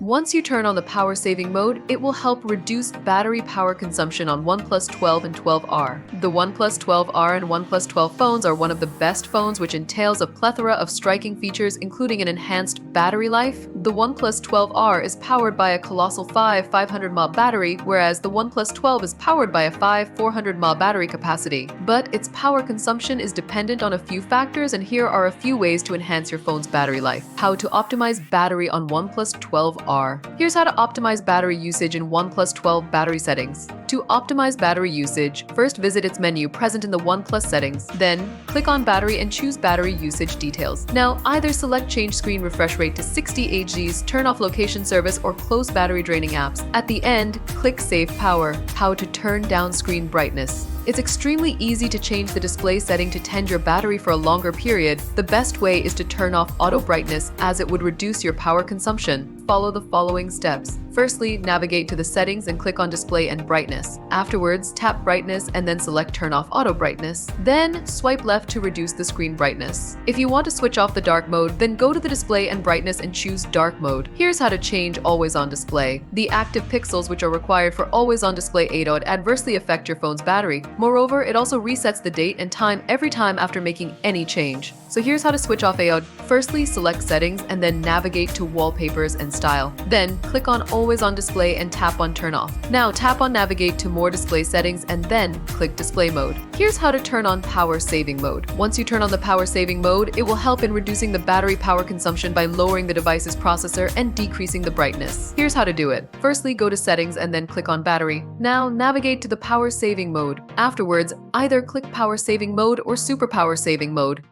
Once you turn on the power saving mode, it will help reduce battery power consumption on OnePlus 12 and 12R. The OnePlus 12R and OnePlus 12 phones are one of the best phones, which entails a plethora of striking features including an enhanced battery life. The OnePlus 12R is powered by a Colossal 500 mAh battery, whereas the OnePlus 12 is powered by a 400 mAh battery capacity. But its power consumption is dependent on a few factors, and here are a few ways to enhance your phone's battery life. How to optimize battery on OnePlus 12R. Here's how to optimize battery usage in OnePlus 12 battery settings. To optimize battery usage, first visit its menu present in the OnePlus settings. Then, click on battery and choose battery usage details. Now, either select change screen refresh rate to 60 Hz, turn off location service, or close battery draining apps. At the end, click save power. How to turn down screen brightness. It's extremely easy to change the display setting to tend your battery for a longer period. The best way is to turn off auto brightness, as it would reduce your power consumption. Follow the following steps. Firstly, navigate to the settings and click on display and brightness. Afterwards, tap brightness and then select turn off auto brightness. Then swipe left to reduce the screen brightness. If you want to switch off the dark mode, then go to the display and brightness and choose dark mode. Here's how to change always on display. The active pixels, which are required for always on display ADOT, adversely affect your phone's battery. Moreover, it also resets the date and time every time after making any change. So here's how to switch off AOD. Firstly, select settings and then navigate to wallpapers and style. Then click on always on display and tap on turn off. Now tap on navigate to more display settings and then click display mode. Here's how to turn on power saving mode. Once you turn on the power saving mode, it will help in reducing the battery power consumption by lowering the device's processor and decreasing the brightness. Here's how to do it. Firstly, go to settings and then click on battery. Now navigate to the power saving mode. Afterwards, either click power saving mode or super power saving mode.